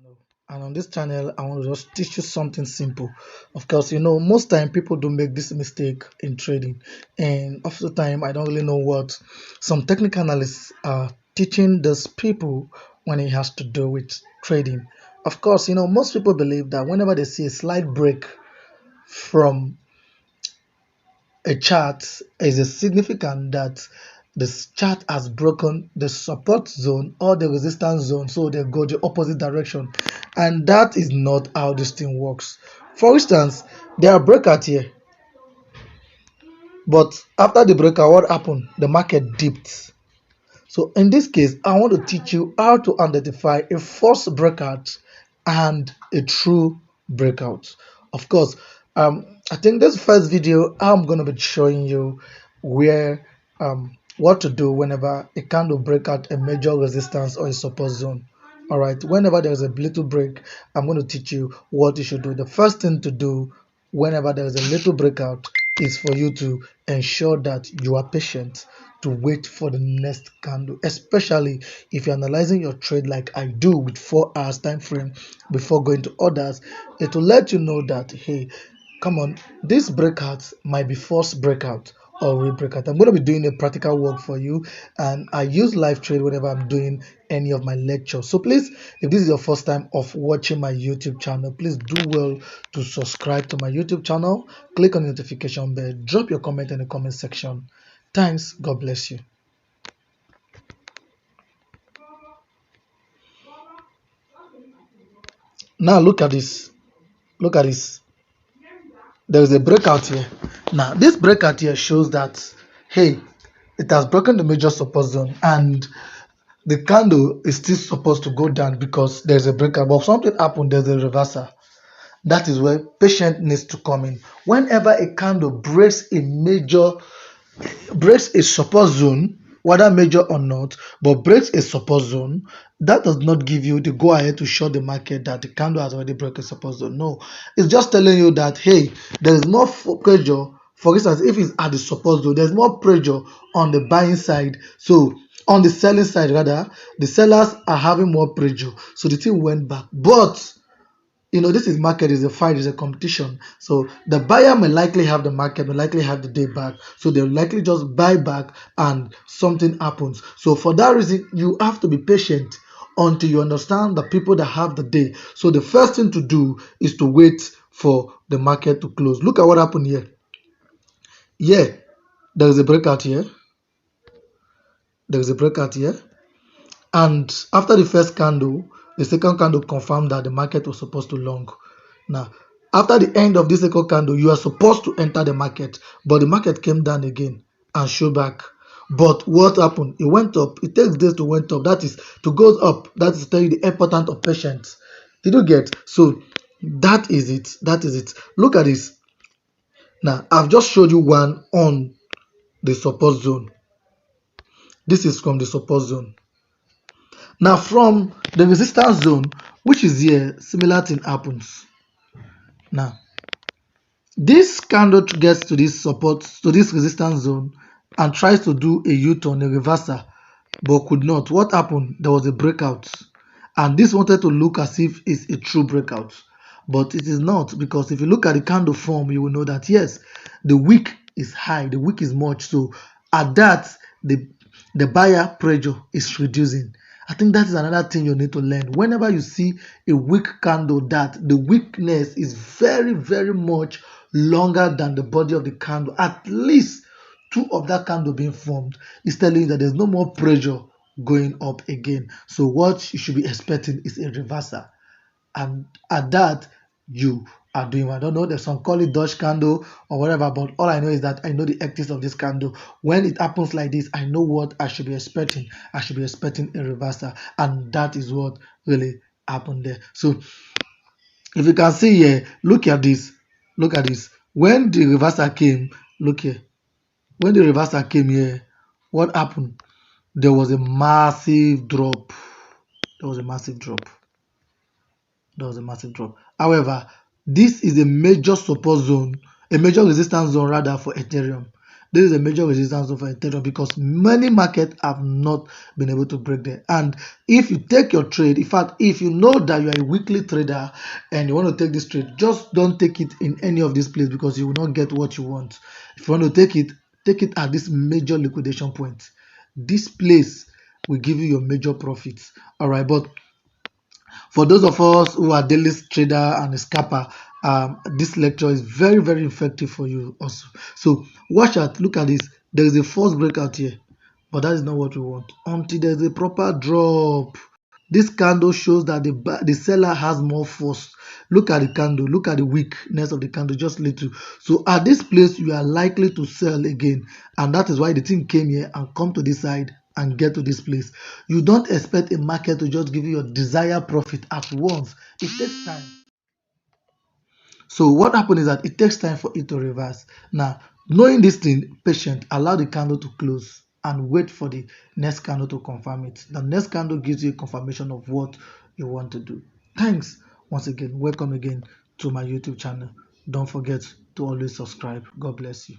channel. And on this channel, I want to just teach you something simple. Of course, most time people do make this mistake in trading, and of the time, I don't really know what some technical analysts are teaching those people when it has to do with trading. Of course, most people believe that whenever they see a slight break from a chart, is a significant that this chart has broken the support zone or the resistance zone, so they go the opposite direction, and that is not how this thing works. For instance, there are breakout here, but after the breakout, what happened? The market dipped. So in this case, I want to teach you how to identify a false breakout and a true breakout. Of course, I think this first video I'm going to be showing you where what to do whenever a candle break out a major resistance or a support zone. All right, whenever there's a little break, I'm going to teach you what you should do. The first thing to do whenever there is a little breakout is for you to ensure that you are patient to wait for the next candle, especially if you're analyzing your trade like I do with 4 hours time frame before going to others. It will let you know that, hey, come on, this breakout might be false breakout or real breakout. I'm going to be doing a practical work for you, and I use live trade whenever I'm doing any of my lectures. So please, if this is your first time of watching my YouTube channel, please do well to subscribe to my YouTube channel, click on the notification bell, drop your comment in the comment section. Thanks. God bless you. Now look at this. Look at this. There is a breakout here. Now this breakout here shows that, hey, it has broken the major support zone, and the candle is still supposed to go down because there's a breakout, but something happened. There's a reversal. That is where patience needs to come in. Whenever a candle breaks a support zone, whether major or not, but breaks a support zone, that does not give you the go ahead to show the market that the candle has already broken support zone. No, it's just telling you that, hey, there is more pressure. For instance, if it's at the support zone, there's more pressure on the buying side. So on the selling side, rather, the sellers are having more pressure. So the thing went back. But this is market, is a fight, is a competition. So the buyer may likely have the market, may likely have the day back. So they'll likely just buy back and something happens. So for that reason, you have to be patient until you understand the people that have the day. So the first thing to do is to wait for the market to close. Look at what happened here. Yeah, there is a breakout here. There is a breakout here. And after the first candle, the second candle confirmed that the market was supposed to long. Now, after the end of this second candle, you are supposed to enter the market, but the market came down again and showed back. But what happened? It went up. It takes days to went up. That is to go up. That is to tell you the importance of patience. Did you get? So that is it. That is it. Look at this. Now, I've just showed you one on the support zone. This is from the support zone. Now from the resistance zone, which is here, similar thing happens. Now this candle gets to this support, to this resistance zone, and tries to do a U-turn, a reversal, but could not. What happened? There was a breakout, and this wanted to look as if it's a true breakout, but it is not, because if you look at the candle form, you will know that yes, the wick is high, the wick is much. So at that, the buyer pressure is reducing. I think that is another thing you need to learn. Whenever you see a weak candle, that the weakness is very, very much longer than the body of the candle, at least two of that candle being formed, is telling you that there's no more pressure going up again. So what you should be expecting is a reversal. And at that, you are doing, I don't know, there's some call it Dutch candle or whatever, but all I know is that I know the actives of this candle. When it happens like this, I know what I should be expecting. I should be expecting a reversal, and that is what really happened there. So if you can see here, look at this. When the reversal came, look here. When the reversal came here, what happened? There was a massive drop. There was a massive drop. However, this is a major support zone, a major resistance zone rather, for Ethereum. This is a major resistance of Ethereum because many markets have not been able to break there. And if you take your trade, in fact, if you know that you are a weekly trader and you want to take this trade, just don't take it in any of these places because you will not get what you want. If you want to take it at this major liquidation point. This place will give you your major profits. All right, but for those of us who are daily trader and scalper, this lecture is very, very effective for you also. So watch out, look at this. There is a false breakout here, but that is not what we want. Until there's a proper drop. This candle shows that the seller has more force. Look at the candle. Look at the weakness of the candle, just little. So at this place, you are likely to sell again. And that is why the thing came here and come to this side and get to this place. You don't expect a market to just give you your desired profit at once. It takes time. So what happened is that it takes time for it to reverse. Now, knowing this thing, patient, allow the candle to close and wait for the next candle to confirm it. The next candle gives you a confirmation of what you want to do. Thanks once again. Welcome again to my YouTube channel. Don't forget to always subscribe. God bless you.